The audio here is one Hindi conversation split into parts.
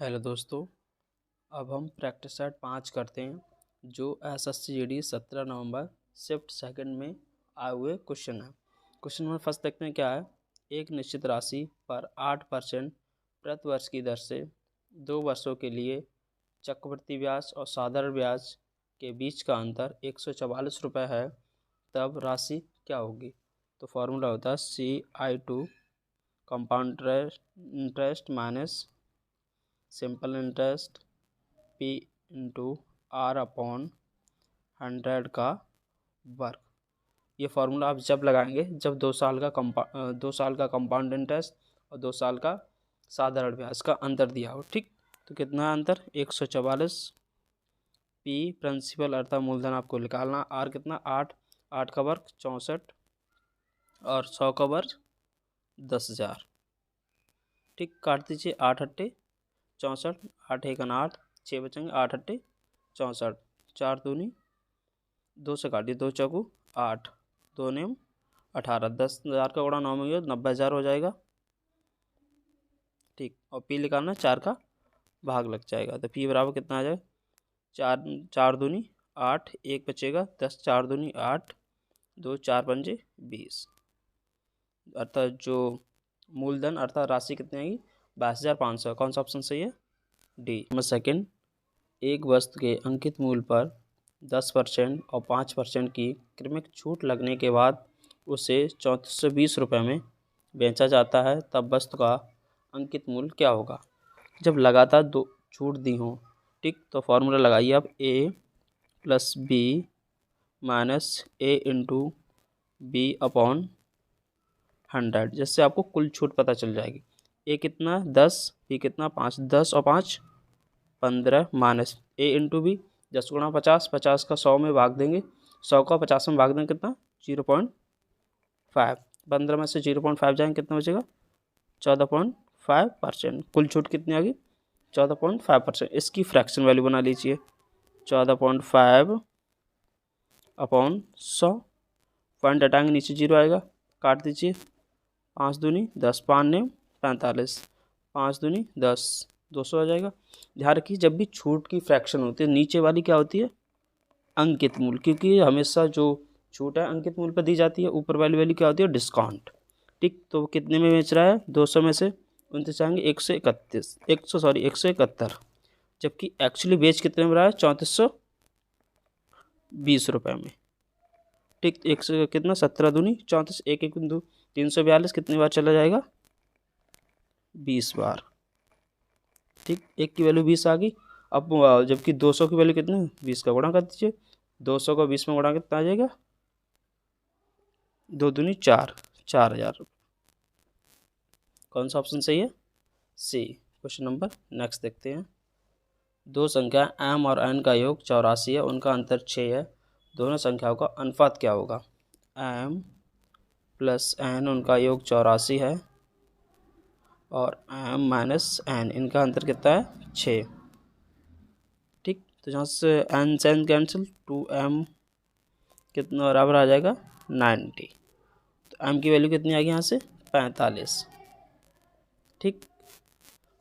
हेलो दोस्तों। अब हम प्रैक्टिस सेट 5 करते हैं जो एसएससी जीडी 17 नवंबर शिफ्ट सेकंड में आए हुए क्वेश्चन है। क्वेश्चन नंबर फर्स्ट देखते हैं क्या है। एक निश्चित राशि पर 8% प्रति वर्ष की दर से 2 वर्षों के लिए चक्रवृद्धि ब्याज और साधारण ब्याज के बीच का अंतर 144 रुपये है, तब राशि क्या होगी। तो फॉर्मूला होता है CI2 compound interest minus simple interest P into R upon 100 का वर्ग। ये फार्मूला आप जब लगाएंगे जब 2 साल का कंपाउंड इंटरेस्ट और 2 साल का साधारण ब्याज का अंतर दिया हो। ठीक, तो कितना अंतर 144। P प्रिंसिपल अर्थात मूलधन आपको निकालना। R कितना 8 का वर्ग 64 और 100 का वर्ग 10,000। ठीक, काट दीजिए 8 अट्टे 64, 8 एकन 8, 6 बचेंगे 8 अट्टे 64, 4 दूनी 2 से काटिए 2 चौकू 8, 2 नेम 18, 10,000 का गुणा 9 में गया 90,000 हो जाएगा। ठीक, और पी निकालना 4 का भाग लग जाएगा तो पी बराबर कितना आ जाएगा 4 दूनी 8, 1 बचेगा 10, 4 दूनी 8, 2 4 पंजे 20। अर्थात जो मूलधन अर्थात राशि कितनी आएगी 22,500। कौन सा ऑप्शन सही है, डी। नंबर सेकेंड, एक वस्तु के अंकित मूल्य पर 10% और 5% की क्रमिक छूट लगने के बाद उसे 3420 रुपये में बेचा जाता है, तब वस्तु का अंकित मूल्य क्या होगा। जब लगातार 2 छूट दी हों, ठीक, तो फॉर्मूला लगाइए आप A plus B minus A into B upon 100, जिससे आपको कुल छूट पता चल जाएगी। A कितना 10, B कितना 5, 10 और 5 15 माइनस A इंटू बी 10 गुणा 50, 50 का 100 में भाग देंगे, 100 का 50 में भाग देंगे कितना 0.5, 15 में से 0.5 जाएंगे कितना बचेगा 14.5%। कुल छूट कितनी आ गई 14.5%। इसकी फ्रैक्शन वैल्यू बना लीजिए 14.5 अपॉन 100, पॉइंट हटाएंगे नीचे 0 आएगा, काट दीजिए 5 दूनी 10, 5 ने 45, 5 दूनी 10, 200 आ जाएगा। ध्यान रखिए जब भी छूट की फ्रैक्शन होती है नीचे वाली क्या होती है अंकित मूल्य, क्योंकि हमेशा जो छूट है अंकित मूल्य पर दी जाती है। ऊपर वाली वैल्यू क्या होती है डिस्काउंट। ठीक, तो कितने में बेच रहा है 200 में से 29 आएंगे 171, जबकि एक्चुअली बेच कितने में रहा है 3420 रुपये में। ठीक, 100 कितना 17 दूनी 34, 1 1 2 342, कितनी बार चला जाएगा 20 बार। ठीक, 1 की वैल्यू 20 आ गई। अब जबकि 200 की वैल्यू कितनी 20 का गुणा कर दीजिए, 200 का 20 में गुणा कितना आ जाएगा 2 दूनी 4, 4,000 रुपये। कौन सा ऑप्शन सही है, सी। क्वेश्चन नंबर नेक्स्ट देखते हैं। दो संख्या m और n का योग 84 है, उनका अंतर 6 है, दोनों संख्याओं का अनुपात क्या होगा। m प्लस n उनका योग 84 है और m माइनस n इनका अंतर कितना है 6। ठीक, तो यहाँ से n से n कैंसिल 2m कितना बराबर आ जाएगा 90। तो m की वैल्यू कितनी आएगी यहाँ से 45। ठीक,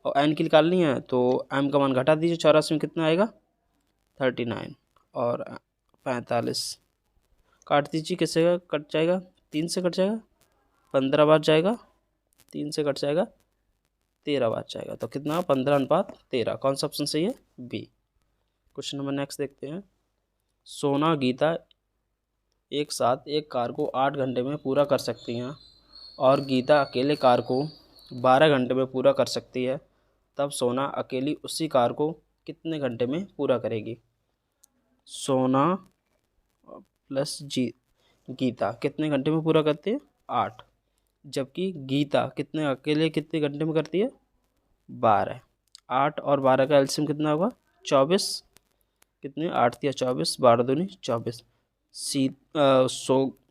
और n की निकालनी है तो m का मान घटा दीजिए, 84 में कितना आएगा 39 और 45 काट दीजिए, किससे कट जाएगा 3 से कट जाएगा, 15 बार जाएगा, 3 से कट जाएगा 13 बार जाएगा, तो कितना 15:13। कौन सा ऑप्शन सही है, बी। क्वेश्चन नंबर नेक्स्ट देखते हैं। सोना गीता एक साथ एक कार को 8 घंटे में पूरा कर सकती हैं और गीता अकेले कार को 12 घंटे में पूरा कर सकती है, तब सोना अकेली उसी कार को कितने घंटे में पूरा करेगी। सोना प्लस गीता कितने घंटे में पूरा करती है 8, जबकि गीता कितने घंटे में करती है 12। 8 और 12 का एलसीएम कितना होगा 24, कितने 8 दिया 24, 12 दूनी 24।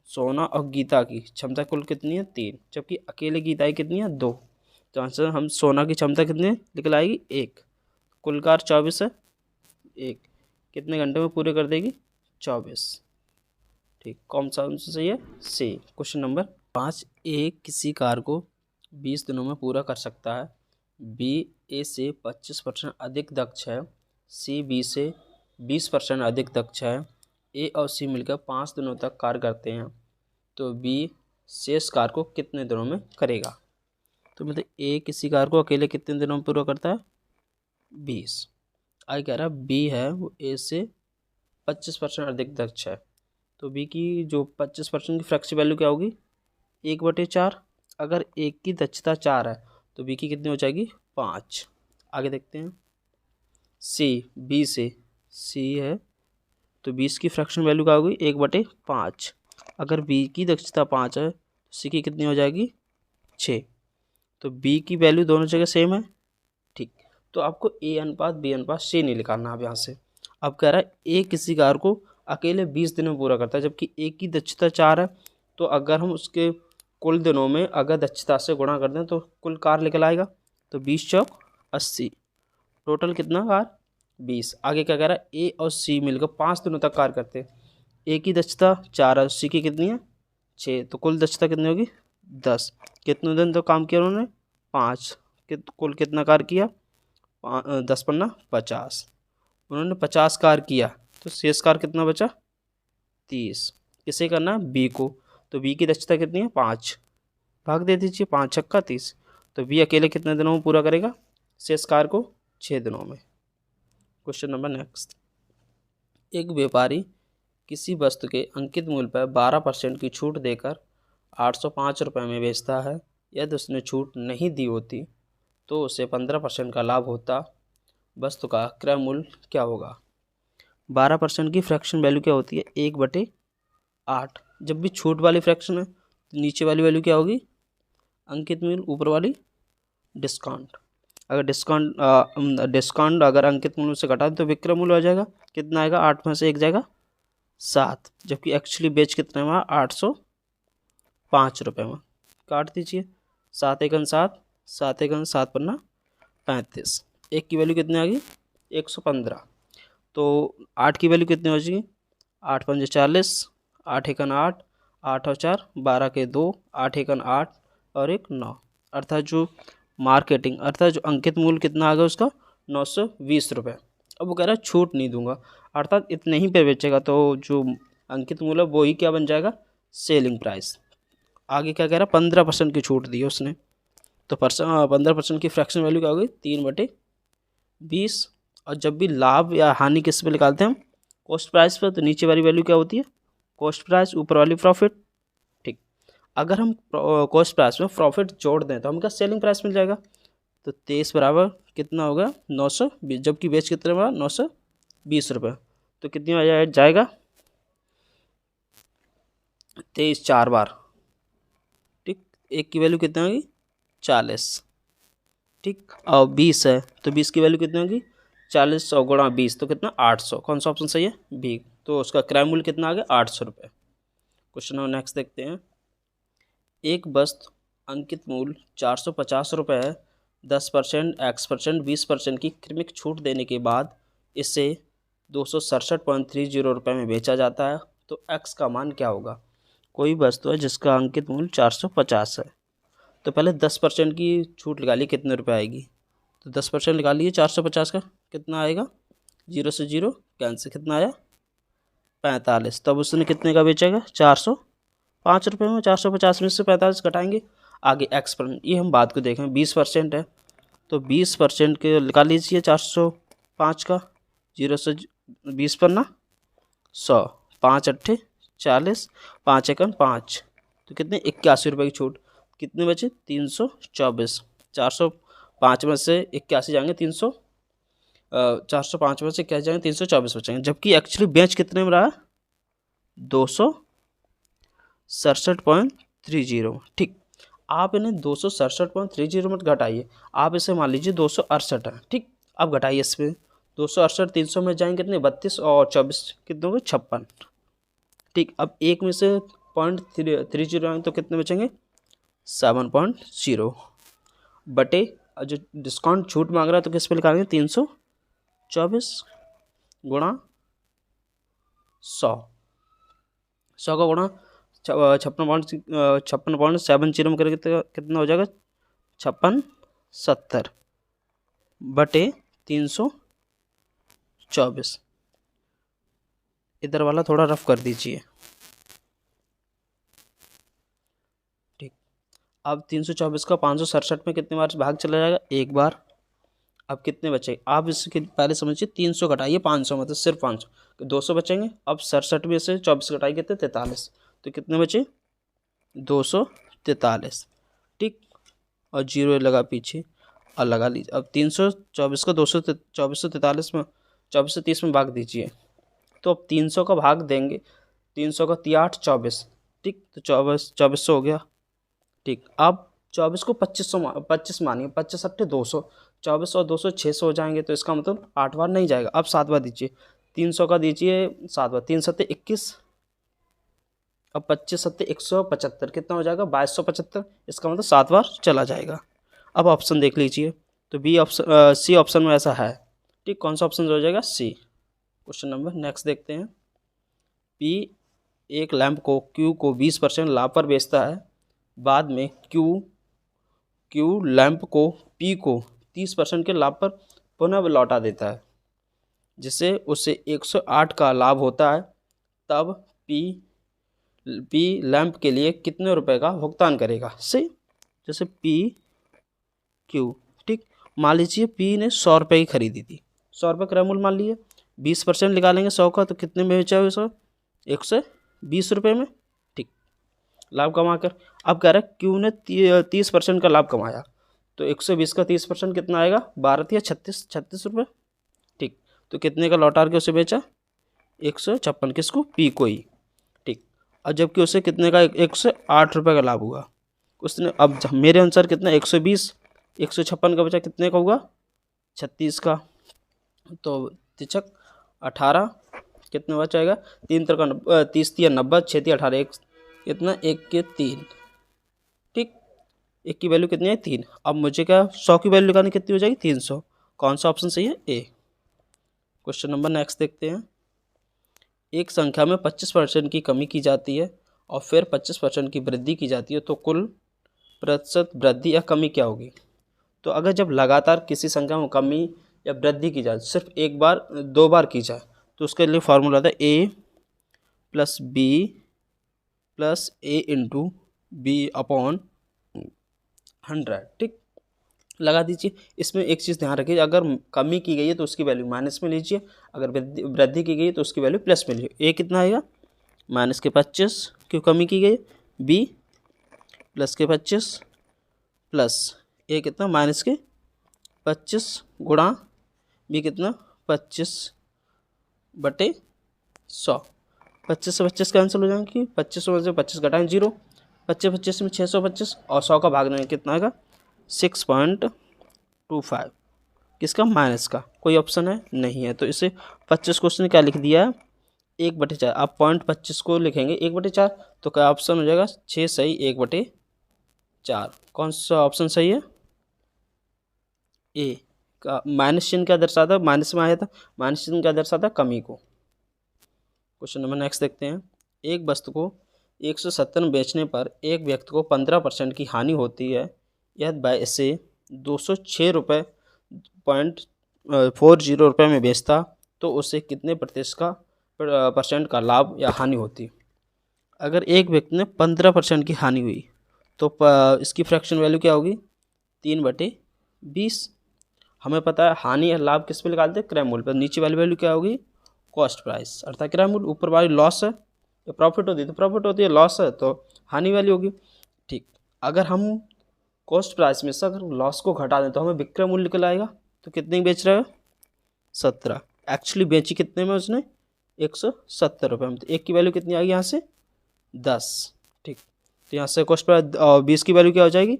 सोना और गीता की क्षमता कुल कितनी है 3, जबकि अकेले गीता की कितनी है 2। तो आंसर हम सोना की क्षमता कितनी निकल आएगी 1, कुल कार 24 है, 1 कितने घंटे में पूरे कर देगी 24। ठीक, कौन सा आंसर सही है, सी। क्वेश्चन नंबर 5, एक किसी कार को 20 दिनों में पूरा कर सकता है, बी ए से 25% अधिक दक्ष है, सी बी से 20% अधिक दक्ष है, ए और सी मिलकर 5 दिनों तक कार्य करते हैं, तो बी शेष कार्य को कितने दिनों में करेगा। तो मतलब ए किसी कार्य को अकेले कितने दिनों में पूरा करता है, 20। आगे कह रहा है बी है वो ए से 25% अधिक दक्ष है, तो बी की जो 25% की फ्रैक्शन वैल्यू क्या होगी, 1/4। अगर एक की दक्षता 4 है तो बी की कितनी हो जाएगी, 5। आगे देखते हैं सी बी से, सी है तो 20 की फ्रैक्शन वैल्यू क्या होगी, 1/5। अगर बी की दक्षता 5 है तो सी की कितनी हो जाएगी, 6। तो बी की वैल्यू दोनों जगह सेम है, ठीक। तो आपको ए अनुपात बी अनुपात सी नहीं निकालना अब यहाँ से। अब कह रहा है ए किसी कार्य को अकेले 20 दिनों में पूरा करता है, जबकि ए की दक्षता 4 है, तो अगर हम उसके कुल दिनों में अगर दक्षता से गुणा कर दें तो कुल कार्य निकल आएगा। तो 20 चौक 80, टोटल कितना कार्य, 20। आगे क्या कह रहा है ए और सी मिलकर 5 दिनों तक कार्य करते हैं, ए की दक्षता 4 है, सी की कितनी है, 6, तो कुल दक्षता कितनी होगी, 10। कितने दिन तो काम किया उन्होंने, 5। कुल कितना कार्य किया, 10 पन्ना 50। उन्होंने 50 कार्य किया तो शेष कार्य कितना बचा, 30। किसे करना है, बी को। तो बी की दक्षता कितनी है, 5, भाग दे दीजिए, 5 छक्का 30। तो बी अकेले कितने दिनों में पूरा करेगा शेष कार्य को, 6 दिनों में। क्वेश्चन नंबर नेक्स्ट, एक व्यापारी किसी वस्तु के अंकित मूल्य पर 12% की छूट देकर 805 रुपये में बेचता है। यदि उसने छूट नहीं दी होती तो उसे 15% का लाभ होता। वस्तु का क्रय मूल्य क्या होगा। 12% की फ्रैक्शन वैल्यू क्या होती है, 1/8। जब भी छूट वाली फ्रैक्शन है तो नीचे वाली वैल्यू क्या होगी, अंकित मूल्य, ऊपर वाली डिस्काउंट। अगर डिस्काउंट अगर अंकित मूल्य से घटा तो विक्रय मूल्य आ जाएगा, कितना आएगा, 8 में से 1 जाएगा 7, जबकि एक्चुअली बेच कितने में, 805 रुपये में। काट दीजिए, 7 एकन 7, 7 एकन 7 पन्ना 35। एक की वैल्यू कितनी आ गई, 115। तो 8 की वैल्यू कितनी हो जाएगी, 8 पंजे 40, 8 एकन 8, 8 और 4 12 के 2, 8 एकन 8 और 1 9। अर्थात जो मार्केटिंग अर्थात जो अंकित मूल्य कितना आ गया उसका, 920 रुपये। अब वो कह रहा है छूट नहीं दूंगा, अर्थात इतने ही पे बेचेगा, तो जो अंकित मूल्य वो ही क्या बन जाएगा, सेलिंग प्राइस। आगे क्या कह रहा है, 15% की छूट दी है उसने, तो 15% की फ्रैक्शन वैल्यू क्या होगी, 3/20। और जब भी लाभ या हानि किस पे निकालते हैं हम, कॉस्ट प्राइस पर, तो नीचे वाली वैल्यू क्या होती है, कॉस्ट प्राइस, ऊपर वाली प्रॉफिट, ठीक। अगर हम कॉस्ट प्राइस में प्रॉफिट जोड़ दें तो हम क्या सेलिंग प्राइस मिल जाएगा। तो 23 बराबर कितना होगा, 920, जबकि बेच कितने बड़ा, 920 रुपये। तो कितनी आ जाएगा, 23 4 बार, ठीक। एक की वैल्यू कितनी होगी, 40, ठीक। और 20 है तो 20 की वैल्यू कितनी होगी, 40 और गुणा 20 तो कितना, 800। कौन सा ऑप्शन सही है, बी। तो उसका क्रय मूल्य कितना आ गया, 800 रुपये। क्वेश्चन नंबर नेक्स्ट देखते हैं, एक वस्तु अंकित मूल्य 450 रुपये है, 10%, X%, 20% की क्रमिक छूट देने के बाद इसे 267.30 रुपये में बेचा जाता है, तो X का मान क्या होगा। कोई वस्तु है जिसका अंकित मूल्य 450 है, तो पहले 10% की छूट निकालिए, कितने रुपए आएगी। तो 10% निकालिए 450 का, कितना आएगा, 0 से 0 कैंसिल, कितना आया, 45। तब उसने कितने का बेचेगा, 405 रुपये में। 450 में से 45 घटाएंगे, आगे X%, ये हम बात को देखें, 20% है, तो 20% के निकाल लीजिए 405 का, 0 से 20 पन्ना 100, 5 अट्ठे 40, 5 एकन 5, तो कितने, 81 रुपये की छूट। कितने बचे, 324। 405 में से 81 जाएंगे 300, 405 में से 81 जाएंगे 324 बचेंगे, जबकि एक्चुअली बेच कितने में रहा, 267.30, ठीक। आप इन्हें 267.30 मत घटाइए, आप इसे मान लीजिए 268 है, ठीक। अब घटाइए इस पर 268, 300 में जाएंगे कितने, 32 और 24 कितने होंगे, 56, ठीक। अब एक में से 0.30 आएंगे तो कितने बचेंगे, 7.0 बटे जो डिस्काउंट छूट मांग रहा है तो किस पे निकालेंगे, 324 गुणा 100, 100 का गुणा 56.70 में करके कितना हो जाएगा, 5670, बटे 324। इधर वाला थोड़ा रफ कर दीजिए। ठीक, अब 324 का 567 में कितने बार भाग चला जाएगा? एक बार। अब कितने बचे? आप इसके पहले समझिए, 300 घटाइए 500, मतलब सिर्फ 500, 200 बचेंगे। अब 67 में से 24 घटाइए कितने? 43। तो कितने बचे? 243। ठीक, और जीरो लगा पीछे और लगा लीजिए। अब 324 का 2443 में 24 से 30 में भाग दीजिए, तो अब 300 का भाग देंगे। 300 का 3 8 24। ठीक, तो 2400 हो गया। ठीक, अब 24 को 25 मानिए, 25 अट्ठे 200, 24 और 200 600 हो जाएंगे, तो इसका मतलब 8 बार नहीं जाएगा। अब 7 बार दीजिए, 300 का दीजिए 7 बार, 3 सत्ते 21, अब 25 सत्ते 175, कितना हो जाएगा? 2275। इसका मतलब 7 बार चला जाएगा। अब ऑप्शन देख लीजिए, तो बी ऑप्शन सी ऑप्शन में ऐसा है। ठीक, कौन सा ऑप्शन हो जाएगा? सी। क्वेश्चन नंबर नेक्स्ट देखते हैं। पी एक लैंप को क्यू को 20% लाभ पर बेचता है, बाद में क्यू लैंप को पी को 30% के लाभ पर पुनः लौटा देता है, जिससे उसे 108 का लाभ होता है। तब पी लैंप के लिए कितने रुपए का भुगतान करेगा? सही, जैसे पी क्यू। ठीक, मान लीजिए पी ने 100 रुपये की खरीदी थी, 100 रुपये क्रय मूल्य मान लिए, 20% निकालेंगे 100 का, तो कितने में बेचा है? 120 रुपये में। ठीक, लाभ कमा कर। अब कह रहा है क्यू ने 30% का लाभ कमाया, तो 120 का 30% कितना आएगा? 12 या 36 रुपये। ठीक, तो कितने का लौटा के उसे बेचा? 156। किसको? पी को ही। ठीक, और जबकि उसे कितने का 108 रुपये का लाभ हुआ उसने। अब मेरे अनुसार कितना? 120, 156 का बचा, कितने का होगा? 36 का। तो तिचक 18, कितने बच जाएगा? 3 3 30 या 90, 6 18 1, कितना? 1 के 3। ठीक, 1 की वैल्यू कितनी है? 3। अब मुझे क्या 100 की वैल्यू निकालनी, कितनी हो जाएगी? 300। कौन सा ऑप्शन सही है? ए। क्वेश्चन नंबर नेक्स्ट देखते हैं। एक संख्या में 25% की कमी की जाती है और फिर 25% की वृद्धि की जाती है, तो कुल प्रतिशत वृद्धि या कमी क्या होगी? तो अगर जब लगातार किसी संख्या में कमी या वृद्धि की जाए, सिर्फ एक बार 2 बार की जाए, तो उसके लिए फॉर्मूला था ए प्लस बी प्लस ए इंटू बी अपॉन 100। ठीक, लगा दीजिए। इसमें एक चीज़ ध्यान रखिए, अगर कमी की गई है तो उसकी वैल्यू माइनस में लीजिए, अगर वृद्धि की गई है तो उसकी वैल्यू प्लस में लीजिए। ए कितना आएगा? माइनस के 25, क्यों कमी की गई? बी प्लस के 25 प्लस ए कितना? माइनस के 25 गुणा बी कितना? 25 बटे 100। 25 से 25 कैंसिल हो जाएंगे, 25 में से 25 घटाएं 0, 25 25 में 625, और 100 का भाग देंगे, कितना आएगा? 6.25। किसका? माइनस का। कोई ऑप्शन है? नहीं है, तो इसे 25 को उसने क्या लिख दिया है? 1/4। आप 0.25 को लिखेंगे 1/4, तो क्या ऑप्शन हो जाएगा? 6 सही 1/4। कौन सा ऑप्शन सही है? ए का। माइनस चिन्ह क्या दर्शाता? माइनस में आया था, माइनस चिन्ह क्या दर्शाता? कमी को। क्वेश्चन नंबर नेक्स्ट देखते हैं। एक वस्तु को 170 में बेचने पर एक व्यक्ति को 15% की हानि होती है। यह इसे 206 रुपये 0.40 रुपये में बेचता, तो उसे कितने % का लाभ या हानि होती? अगर एक व्यक्ति ने 15% की हानि हुई, तो इसकी फ्रैक्शन वैल्यू क्या होगी? 3/20। हमें पता है हानि या लाभ किस पे निकालते हैं? क्रय मूल्य पर। नीचे वाली वैल्यू क्या होगी? कॉस्ट प्राइस, अर्थात क्रय मूल्य। ऊपर वाली लॉस है, या प्रॉफिट होती है तो प्रॉफिट होती है, लॉस है तो हानि वाली होगी। ठीक, अगर हम कॉस्ट प्राइस में से अगर लॉस को घटा दें तो हमें विक्रय मूल्य निकल आएगा। तो कितने की बेच रहा है? 17। एक्चुअली बेची कितने में उसने? 170 रुपये में। तो एक की वैल्यू कितनी आएगी यहाँ से? 10। ठीक, तो यहाँ से कॉस्ट प्राइस 20 की वैल्यू क्या हो जाएगी?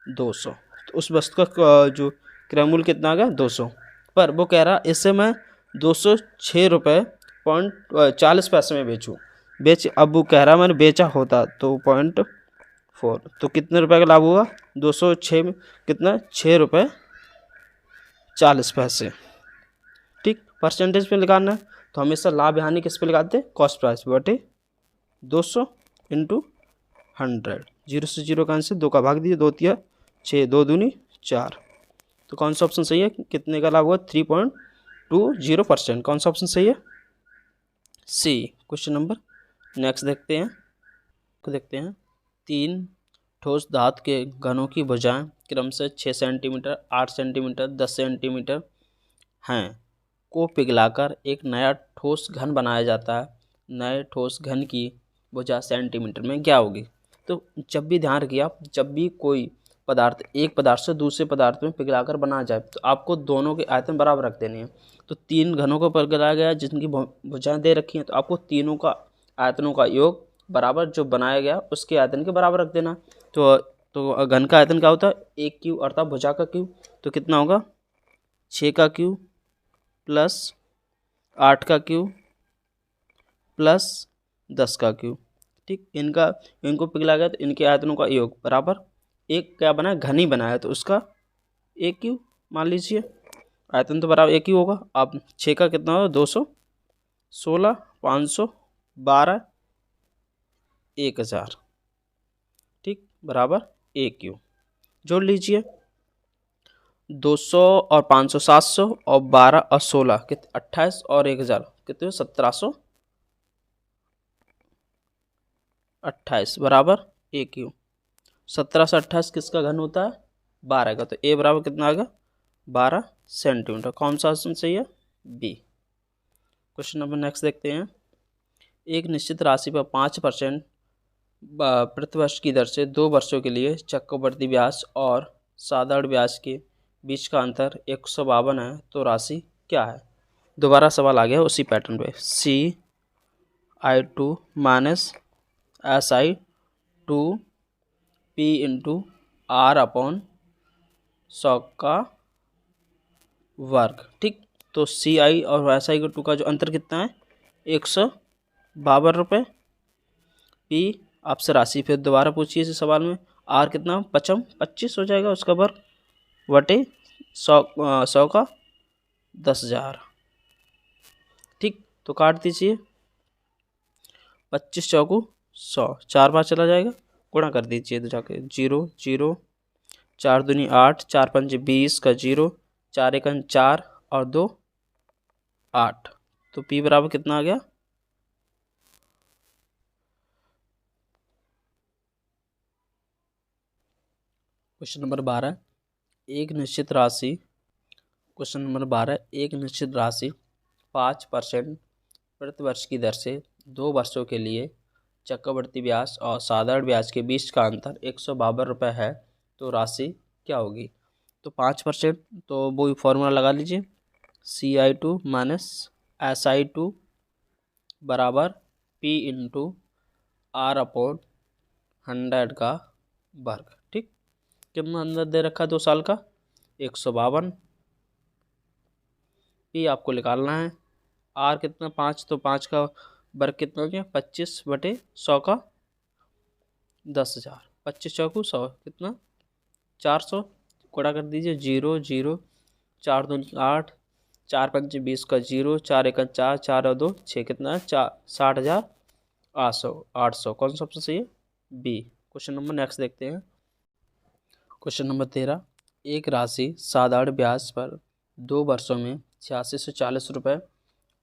200। तो उस वस्तु का जो क्रय मूल्य कितना आ गया? 200। पर वो कह रहा इससे मैं 206 रुपये 40 में बेचूँ। अब वो कह रहा मैंने बेचा होता तो 0.4, तो कितने रुपए का लाभ हुआ? 206 में कितना? 6 रुपये 40 पैसे। ठीक, परसेंटेज पे निकालना है तो हमेशा लाभ हानि किस पे लगाते हैं? कॉस्ट प्राइस बटे 200 इंटू 100। 0 से 0 का आंसर, 2 का भाग दीजिए, 2 तिया 6, 2 दूनी 4। तो कौन सा ऑप्शन सही है, कितने का लाभ हुआ, 3.20%। कौन सा ऑप्शन सही है, सी। क्वेश्चन नंबर नेक्स्ट देखते हैं। 3 ठोस धातु के घनों की भुजाएं क्रमशः 6 सेंटीमीटर, 8 सेंटीमीटर, 10 सेंटीमीटर हैं को पिघलाकर एक नया ठोस घन बनाया जाता है। नए ठोस घन की भुजा सेंटीमीटर में क्या होगी। तो जब भी ध्यान रखिए आप, जब भी कोई पदार्थ एक पदार्थ से दूसरे पदार्थ में पिघलाकर बनाया जाए तो आपको दोनों के आयतन बराबर रख देने हैं। तो 3 घनों को पिघलाया गया जिनकी भुजाएं दे रखी हैं, तो आपको तीनों का आयतनों का योग बराबर जो बनाया गया उसके आयतन के बराबर रख देना। तो घन का आयतन क्या होता है, 1 क्यू अर्थात भुजा का क्यू। तो कितना होगा, 6 का क्यू प्लस 8 का क्यू प्लस 10 का क्यू। ठीक, इनको पिघला गया तो इनके आयतनों का योग बराबर एक क्या बना, घन ही बनाया तो उसका 1 क्यू मान लीजिए। आयतन तो बराबर 1 ही होगा। अब 6 का कितना होगा, 216, 512, 1000। ठीक, बराबर 1 क्यू। जोड़ लीजिए 200 और 500 700 और 12 और 16 कितने, 28 और 1000 कितने, 1728 बराबर 1 क्यू। 17 से 28 किसका घन होता है, 12 का। तो ए बराबर कितना आ गया, 12 सेंटीमीटर। कौन सा ऑप्शन सही है, बी। क्वेश्चन नंबर नेक्स्ट देखते हैं। एक निश्चित राशि पर 5% प्रतिवर्ष की दर से 2 वर्षों के लिए चक्रवृद्धि ब्याज और साधारण ब्याज के बीच का अंतर 152 है, तो राशि क्या है। दोबारा सवाल आ गया उसी पैटर्न पे, CI2 minus SI2 P into R upon 100 का वर्ग। ठीक, तो CI और SI2 का जो अंतर कितना है, 152 रुपये। P आपसे राशि फिर दोबारा पूछिए इस सवाल में, R कितना 25 हो जाएगा उसका वर्ग बटे 100 का 10,000। ठीक, तो काट दीजिए 25 चौकू 100, 4 बार चला जाएगा, गुणा कर दीजिए तो जाके 0 0, 4 दूनी 8, 4 पंजे 20 का 0, 4 एकन 4 और 2 8। तो P बराबर कितना आ गया, क्वेश्चन नंबर 12 एक निश्चित राशि। क्वेश्चन नंबर 12 एक निश्चित राशि 5% प्रतिवर्ष की दर से 2 वर्षों के लिए चक्रवृद्धि ब्याज और साधारण ब्याज के बीच का अंतर 152 रुपये है, तो राशि क्या होगी। तो 5%, तो वो फॉर्मूला लगा लीजिए, CI2 माइनस SI2 बराबर P इंटू R अपॉन 100 का वर्ग। ठीक, कितना अंदर दे रखा है 2 साल का, 152। P आपको निकालना है, R कितना 5, तो 5 का वर्ग कितना हो गया, 25 बटे 100 का 10,000। 25 चौकू 100 कितना 400, गुणा कर दीजिए 0 0, 4 दूनी 8, 4 पंचे 20 का 0, 4 एकन 4, 4 और 2 6 कितना है 60,800। कौन सा ऑप्शन सही है, बी। क्वेश्चन नंबर नेक्स्ट देखते हैं। क्वेश्चन नंबर 13 एक राशि साधारण ब्याज पर 2 वर्षों में 8640 रुपये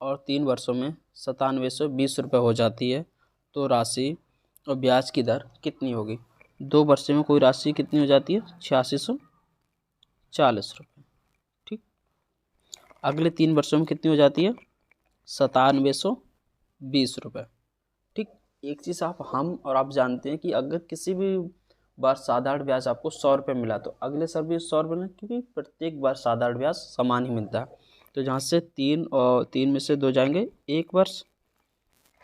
और 3 वर्षों में 9720 रुपये हो जाती है, तो राशि और ब्याज की दर कितनी होगी। 2 वर्षों में कोई राशि कितनी हो जाती है, 8640 रुपये। ठीक, अगले 3 वर्षों में कितनी हो जाती है, 9720 रुपये। ठीक, एक चीज़ हम और आप जानते हैं कि अगर किसी भी बार साधारण ब्याज आपको 100 रुपये मिला तो अगले साल भी 100 रुपये, क्योंकि प्रत्येक बार साधारण ब्याज समान ही मिलता है। तो जहाँ से 3 में से 2 जाएंगे, 1 वर्ष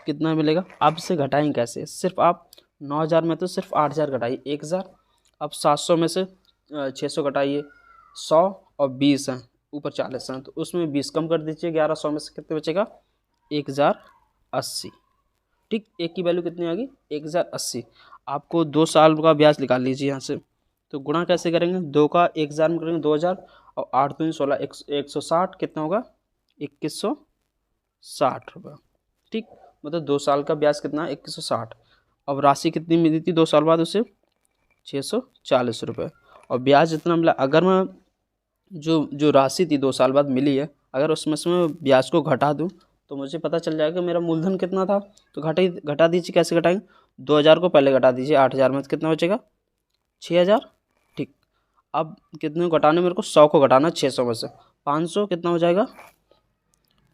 कितना मिलेगा। आप इसे घटाएंगे कैसे, सिर्फ आप 9000 में तो सिर्फ 8000 घटाइए 1000। अब 700 में से 600 घटाइए, 100 और 20 हैं, ऊपर 40 हैं, तो उसमें 20 कम कर दीजिए, 1100 में से कितने बचेगा, 1080। ठीक, एक की वैल्यू कितनी आ गई, 1080। आपको 2 साल का ब्याज निकाल लीजिए यहाँ से, तो गुणा कैसे करेंगे, 2 का 1000 में करेंगे 2000 और 8 दूनी 16, 160 कितना होगा, 2160 रुपये। ठीक, मतलब 2 साल का ब्याज कितना है, 2160। अब राशि कितनी मिली थी 2 साल बाद उसे, 640 रुपये। और ब्याज जितना मिला, अगर मैं जो जो राशि थी 2 साल बाद मिली है, अगर उसमें से मैं ब्याज को घटा दूँ तो मुझे पता चल जाएगा मेरा मूलधन कितना था। तो घटा दीजिए, कैसे घटाएंगे? 2,000 को पहले घटा दीजिए 8,000 में, तो कितना बचेगा? 6,000। ठीक। अब कितने को घटाना है मेरे को? 100 को घटाना 600 में से। 500 कितना हो जाएगा?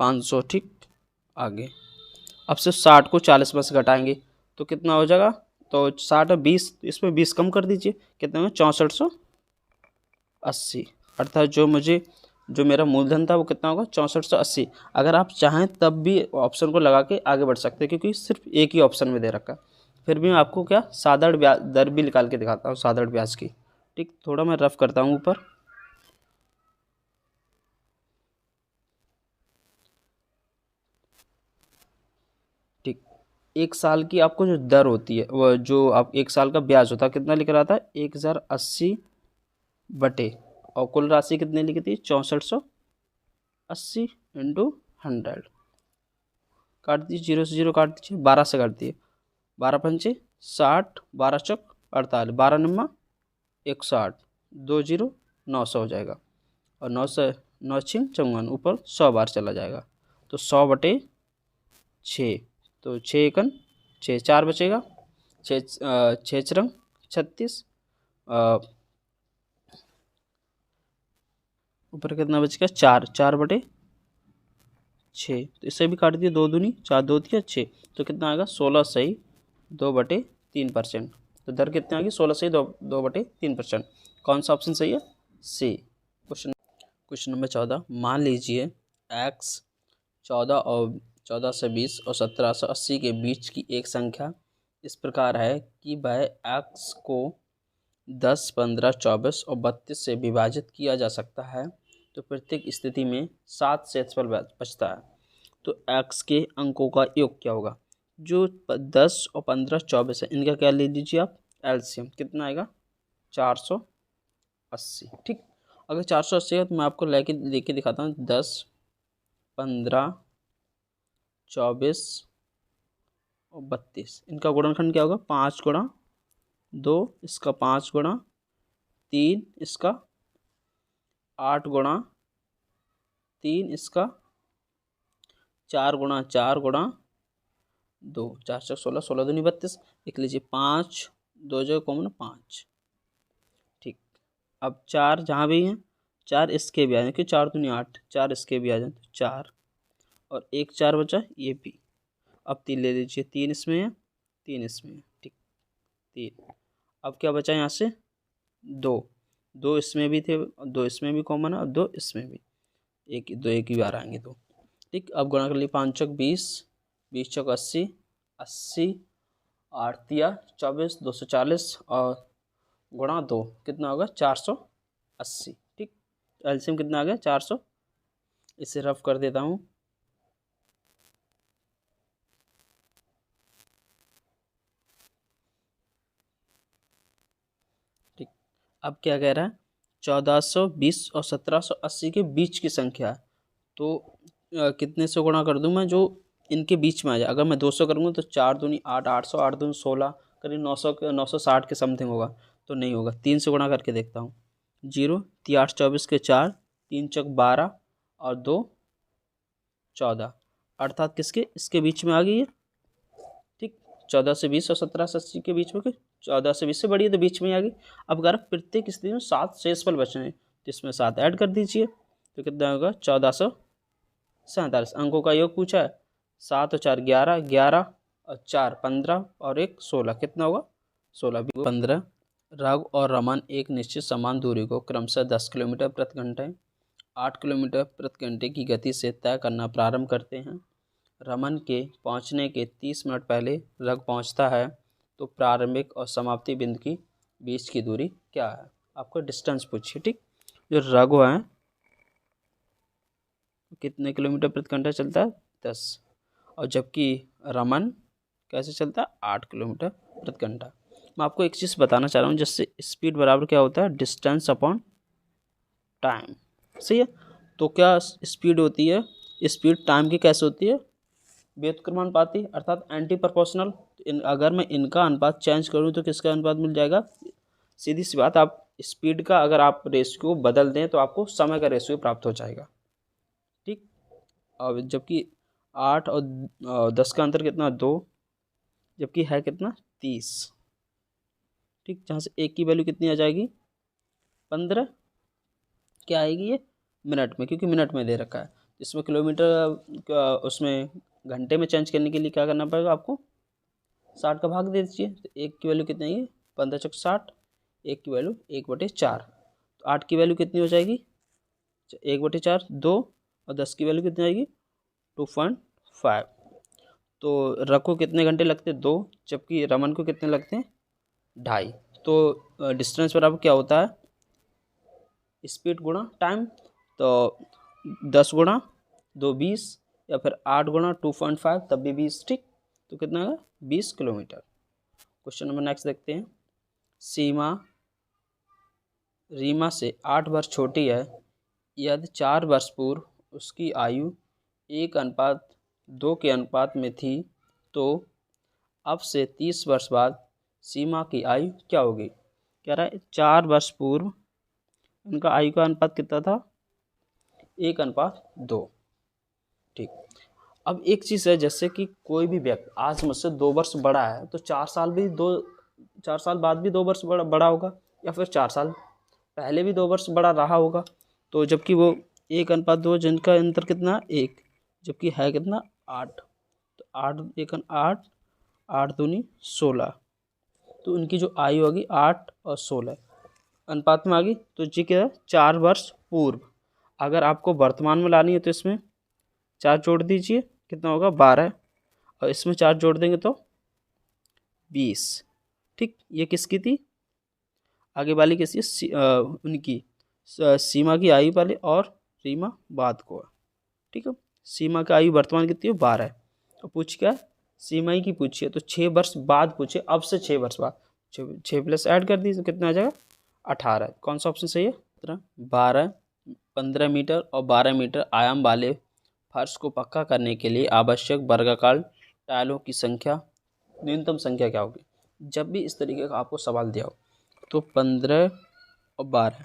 500। ठीक। आगे अब से 60 को 40 में से घटाएंगे तो कितना हो जाएगा? तो 60 और 20, इसमें 20 कम कर दीजिए, कितने में? 6480। अर्थात जो मेरा मूलधन था वो कितना होगा? 6480। अगर आप चाहें तब भी ऑप्शन को लगा के आगे बढ़ सकते हैं, क्योंकि सिर्फ एक ही ऑप्शन में दे रखा है। फिर भी मैं आपको क्या साधारण ब्याज दर भी निकाल के दिखाता हूँ, साधारण ब्याज की। ठीक, थोड़ा मैं रफ करता हूँ ऊपर। ठीक, 1 साल की आपको जो दर होती है, वो जो आप 1 साल का ब्याज होता है कितना लिख रहा था? 1080 बटे, और कुल राशि कितनी लिखी थी? 6480 इंटू 100। काट दीजिए, 0 से 0 काट दीजिए, 12 से काट दिए। 12 पंचे 60, 12 चौक 48, 12 निम्मा 108, 2 0 900 हो जाएगा। और 9 से 9 छिंग 54, ऊपर 100 बार चला जाएगा। तो 100 बटे 6, तो 6 एकन 6, 4 बचेगा। 6 छरंग 36, ऊपर कितना बचेगा? 4, 4 बटे 6, तो इससे भी काट दिए, 2 दूनी 4, 2 दिया 6, तो कितना आएगा? 16 सही 2/3%। तो दर कितनी आ गई? 16 सही 2/3%। कौन सा ऑप्शन सही है? सी। क्वेश्चन नंबर 14, मान लीजिए x 14 से 20 और 1780 के बीच की एक संख्या इस प्रकार है कि वह x को 10, 15, 24 और 32 से विभाजित किया जा सकता है, तो प्रत्येक स्थिति में 7 शेषफल बचता है। तो x के अंकों का योग क्या होगा? जो 10 और 15, 24 है, इनका क्या ले लीजिए आप? एलसीएम। कितना आएगा? 480। ठीक, अगर 480 है तो मैं आपको लेके दिखाता हूँ। 10, 15, 24 और 32, इनका गुणनखंड क्या होगा? 5 गुणा 2, इसका 5 गुणा 3, इसका 8 गुणा 3, इसका 4 गुणा 4 गुणा 2, 4 4 16, 16 दूनी 32, लिख लीजिए 5, 2 जगह कॉमन 5। ठीक, अब 4 जहाँ भी हैं, 4 इसके भी आ जाए, क्योंकि 4 दूनी 8, 4 इसके भी आ जाए तो 4, और एक 4 बचा ये भी। अब 3 ले लीजिए, 3 इसमें है, 3 इसमें है। ठीक, 3। अब क्या बचा यहाँ से? 2, 2 इसमें भी थे, 2 इसमें भी कॉमन है, और 2 इसमें भी, एक ही बार आएंगे 2। ठीक, अब गुणा कर लिए, 5 चौक 20, 20 चौक 80, 80, 8 दिया 24, 240, और गुणा 2 कितना होगा? 480। ठीक, एलसीएम कितना आ गया? 400। इसे रफ कर देता हूँ। ठीक, अब क्या कह रहा है? 1420 और 1780 के बीच की संख्या है, तो कितने से गुणा कर दूं मैं जो इनके बीच में आ जाए? अगर मैं 200 करूँगा तो 4 दूनी 8, 800, 8 दूनी 16, करीब 960 के समथिंग होगा, तो नहीं होगा। 3 से गुणा करके देखता हूँ। 0, 3 8 24 के 4, 3 चौक 12, और 2 14, अर्थात किसके? इसके बीच में आ गई है। ठीक, 14 से 20 और 17 से 80 के बीच में, 14 से 20 से बड़ी है तो बीच में ही आ गई। अब अगर प्रत्येक स्थिति में 7 शेषफल बचने हैं, तो इसमें 7 ऐड कर दीजिए, तो कितना होगा? 1447। अंकों का योग पूछा है। 7 और 4 11, 11 और 4 15, और 1 16, कितना होगा? 16 भी 15। रघु और रमन एक निश्चित समान दूरी को क्रमशः 10 किलोमीटर प्रति घंटे, 8 किलोमीटर प्रति घंटे की गति से तय करना प्रारंभ करते हैं। रमन के पहुंचने के 30 मिनट पहले रघु पहुंचता है, तो प्रारंभिक और समाप्ति बिंदु की बीच की दूरी क्या है? आपको डिस्टेंस पूछिए। ठीक, जो रघु है कितने किलोमीटर प्रति घंटा चलता है? 10, और जबकि रमन कैसे चलता है? 8 किलोमीटर प्रति घंटा। मैं आपको एक चीज़ बताना चाह रहा हूँ, जिससे स्पीड बराबर क्या होता है? Distance upon time. सही है? तो क्या स्पीड होती है? स्पीड टाइम की कैसे होती है? व्युत्क्रमानुपाती, अर्थात एंटी प्रोपोर्शनल। अगर मैं इनका अनुपात चेंज करूँ तो किसका अनुपात मिल जाएगा? सीधी सी बात, आप स्पीड का अगर आप रेशियो बदल दें तो आपको समय का रेशियो प्राप्त हो जाएगा। ठीक, अब जबकि 8 और 10 का अंतर कितना 2, जबकि है कितना 30। ठीक, जहाँ से एक की वैल्यू कितनी आ जाएगी 15, क्या आएगी ये मिनट में, क्योंकि मिनट में दे रखा है। इसमें किलोमीटर उसमें घंटे में चेंज करने के लिए क्या करना पड़ेगा आपको 60 का भाग दे दीजिए। तो एक की वैल्यू कितनी है 15 चौक 60, एक की वैल्यू 1/4। तो 8 की वैल्यू कितनी हो जाएगी 1/4 2, और 10 की वैल्यू कितनी आएगी 2.5। तो रघु को कितने घंटे लगते हैं 2, जबकि रमन को कितने लगते हैं 2.5। तो डिस्टेंस बराबर क्या होता है स्पीड गुणा टाइम। तो 10 गुणा 2 20, या फिर 8 गुणा 2.5 तब भी 20। ठीक, तो कितना है 20 किलोमीटर। क्वेश्चन नंबर नेक्स्ट देखते हैं। सीमा रीमा से 8 वर्ष छोटी है। यदि 4 वर्ष पूर्व उसकी आयु 1:2 के अनुपात में थी, तो अब से 30 वर्ष बाद सीमा की आयु क्या होगी। कह रहा है 4 वर्ष पूर्व उनका आयु का अनुपात कितना था 1:2। ठीक, अब एक चीज़ है, जैसे कि कोई भी व्यक्ति आज मुझसे 2 वर्ष बड़ा है तो 4 साल बाद भी 2 वर्ष बड़ा होगा, या फिर 4 साल पहले भी 2 वर्ष बड़ा रहा होगा। तो जबकि वो 1:2 जिनका अंतर कितना 1, जबकि है कितना 8। तो 8 8 दूनी 16, तो उनकी जो आयु होगी 8 और 16 अनुपात में आ गई। तो जी क्या है 4 वर्ष पूर्व। अगर आपको वर्तमान में लानी है तो इसमें 4 जोड़ दीजिए, कितना होगा 12, और इसमें 4 जोड़ देंगे तो 20। ठीक, ये किसकी थी आगे वाली किसकी उनकी सीमा की आयु वाले, और रीमा बाद को है। ठीक है, सीमा की आयु वर्तमान कितनी है 12, और पूछ क्या है सीमा ही की पूछी है तो 6 वर्ष बाद पूछे, अब से 6 वर्ष बाद 6 प्लस ऐड कर दीजिए तो कितना आ जाएगा 18। कौन सा ऑप्शन सही है 12 15 मीटर और 12 मीटर आयाम वाले फर्श को पक्का करने के लिए आवश्यक वर्गाकार टाइलों की संख्या न्यूनतम संख्या क्या होगी। जब भी इस तरीके का आपको सवाल दिया हो तो 15 और 12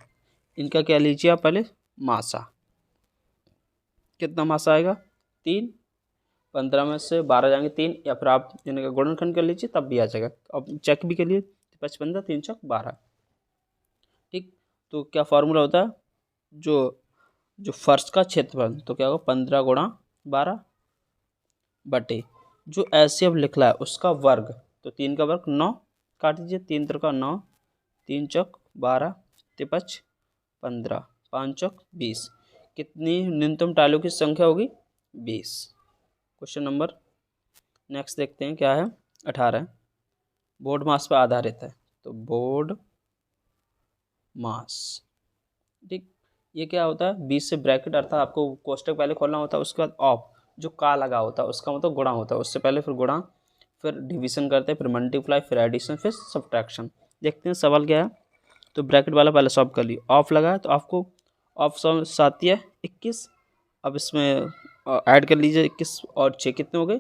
इनका क्या लीजिए आप पहले मासा, कितना मासा आएगा 3, 15 में से 12 जाएंगे 3, या फिर आप इनका गुणनखंड कर लीजिए तब भी आ जाएगा। अब चेक भी कर लिए 55 3 चौक 12। ठीक, तो क्या फार्मूला होता है जो जो फर्श का क्षेत्रफल, तो क्या होगा 15 गुणा 12 बटे जो ऐसे अब लिखला है उसका वर्ग, तो 3 का वर्ग 9 काट दीजिए 3 3 का 9, 3 चौक 12 तिपच 15 5 चौक 20। कितनी न्यूनतम टाइलों की संख्या होगी 20। क्वेश्चन नंबर नेक्स्ट देखते हैं क्या है 18। बोर्ड मास पर आधारित है, तो बोर्ड मास। ठीक, ये क्या होता है 20 से ब्रैकेट अर्थात आपको कोष्टक पहले खोलना होता है, उसके बाद ऑफ जो का लगा होता है उसका मतलब गुणा होता है, उससे पहले फिर गुणा, फिर डिवीजन करते हैं, फिर मल्टीप्लाई, फिर एडिशन, फिर सब्ट्रैक्शन। देखते हैं सवाल क्या है। तो ब्रैकेट वाला पहले सॉल्व कर लिया, ऑफ लगा है तो आपको ऑफ सात है 21। अब इसमें ऐड कर लीजिए 21 और 6 कितने हो गए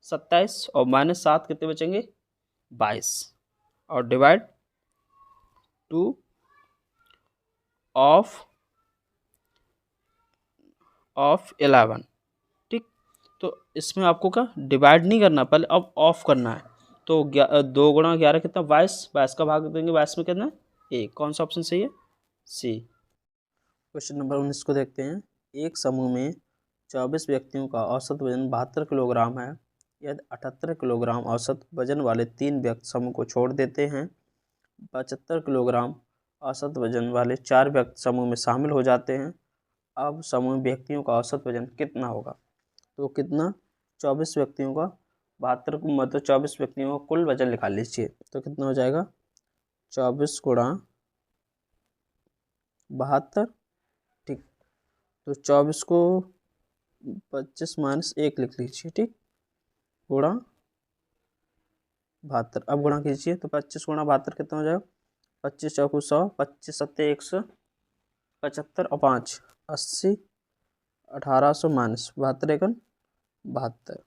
27, और -7 कितने बचेंगे 22, और डिवाइड 2 ऑफ 11। ठीक, तो इसमें आपको क्या डिवाइड नहीं करना, पहले अब ऑफ करना है। तो 2 गुणा 11 कितना 22, 22 का भाग देंगे 22 में कितना 1। कौन सा ऑप्शन सही है सी। क्वेश्चन नंबर 19 को देखते हैं। एक समूह में 24 व्यक्तियों का औसत वजन 72 किलोग्राम है। यदि 78 किलोग्राम औसत वजन वाले 3 व्यक्ति समूह को छोड़ देते हैं, 75 किलोग्राम औसत वजन वाले 4 व्यक्ति समूह में शामिल हो जाते हैं, अब समूह व्यक्तियों का औसत वजन कितना होगा। तो कितना 24 व्यक्तियों का 72 को मतलब 24 व्यक्तियों का कुल वजन निकाल लीजिए, तो कितना हो जाएगा 24 गुणा 72। ठीक, तो 24 को 25 - 1 लिख लीजिए। ठीक, गुणा 72, अब गुणा कीजिए तो 25 गुणा 72 कितना हो जाएगा 25 चौको 100, 25 सत्ते 175 और 5 80, 1800 - 72 एकन 72,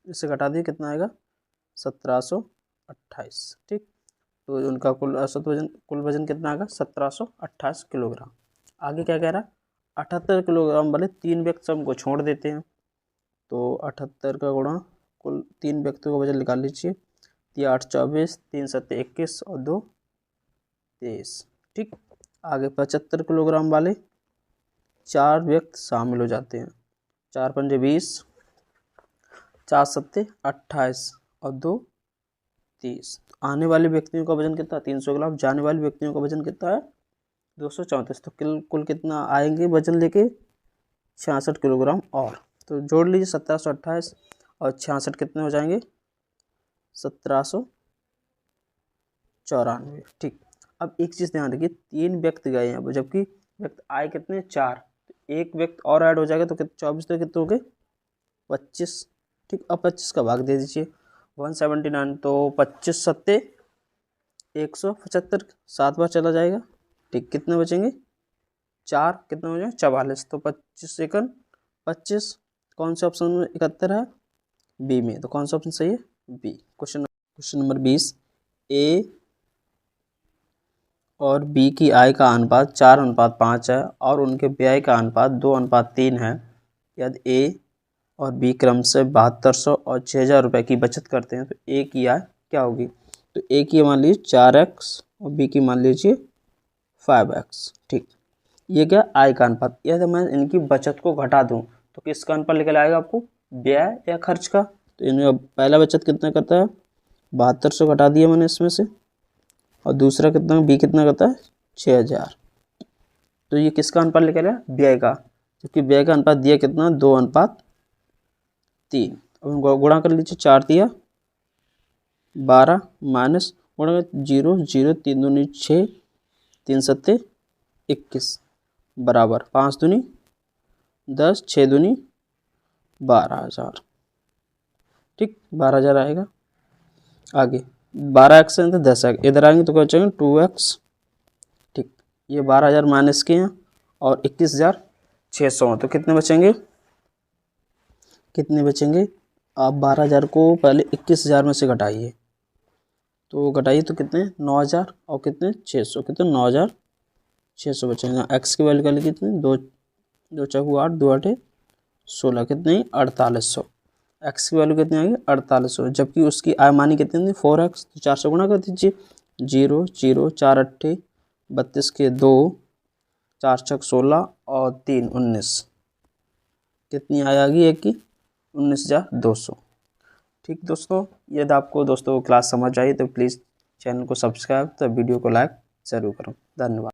इससे घटा दिए कितना आएगा 1728। ठीक, तो उनका कुल वजन कितना आएगा 1728 किलोग्राम। आगे क्या कह रहा है, 78 किलोग्राम वाले 3 व्यक्ति हमको छोड़ देते हैं, तो 78 का गुणा कुल 3 व्यक्तियों का वजन निकाल लीजिए। 8 24, 3 7 21 और 2 23। ठीक, आगे 75 किलोग्राम वाले 4 व्यक्ति शामिल हो जाते हैं। 4 पंजे 20, 4 7 28 और 2 30। आने वाले व्यक्तियों का वजन कितना 300 ग्राम, जाने वाले व्यक्तियों का वजन कितना है 234। तो कुल कितना आएंगे वजन लेके 66 किलोग्राम। और तो जोड़ लीजिए 1728 और 66 कितने हो जाएंगे 1794। ठीक, अब एक चीज़ ध्यान रखिए, 3 व्यक्ति गए हैं जबकि व्यक्ति आए कितने 4, तो एक व्यक्ति और ऐड हो जाएगा तो कितने 24 तो कितने हो गए 25। ठीक, अब 25 का भाग दे दीजिए 179, तो 25 सत्ते 175, 7 बार चला जाएगा। ठीक, कितने बचेंगे 4, कितने हो जाए 44। तो 25 सेकंड 25, कौन से ऑप्शन में 71 है बी में, तो कौन सा ऑप्शन सही है बी। क्वेश्चन नंबर 20, ए और बी की आय का अनुपात 4:5 है और उनके व्यय का अनुपात 2:3 है। यदि ए और बी क्रम से 7200 और 6000 रुपये की बचत करते हैं तो ए की आय क्या होगी। तो ए की मान लीजिए 4x और बी की मान लीजिए 5x। ठीक, ये क्या आय का अनुपात। यदि मैं इनकी बचत को घटा दूं तो किसका अनुपात निकल आएगा आपको, व्यय या खर्च का। तो इनमें पहला बचत कितना करता है 7200 घटा दिया मैंने इसमें से, और दूसरा कितना बी कितना करता है 6000। तो ये किसका अनुपात निकल आया व्यय का, क्योंकि व्यय का अनुपात दिया कितना 2:3। अब गुणा कर लीजिए 4 दिया 12 माइनस गुणा 0 0 3 दूनी 6 3 सत्ते 21 बराबर 5 दूनी 10 6 दूनी 12000। ठीक, 12000 आएगा। आगे 12x से 10x इधर आएंगे तो क्या बचेंगे 2x। ठीक, ये 12000 माइनस के हैं और 21600, तो कितने बचेंगे आप 12000 को पहले 21000 में से घटाइए, तो घटाइए तो कितने 9000 और कितने 600, कितने 9600 बचेंगे। x की वैल्यू कर कितने 2 4 8 2 8 16, कितने 4800। x की वैल्यू कितनी आएगी 4800, जबकि उसकी आय मानी कितनी थी 4x। तो 4 से गुणा कर दीजिए 0 0 4 8 32 के 2 4 6 16 और 3 19, कितनी आय आ गई एक की 19200। ठीक दोस्तों, यदि आपको दोस्तों क्लास समझ आई तो प्लीज़ चैनल को सब्सक्राइब तो वीडियो को लाइक ज़रूर करो। धन्यवाद।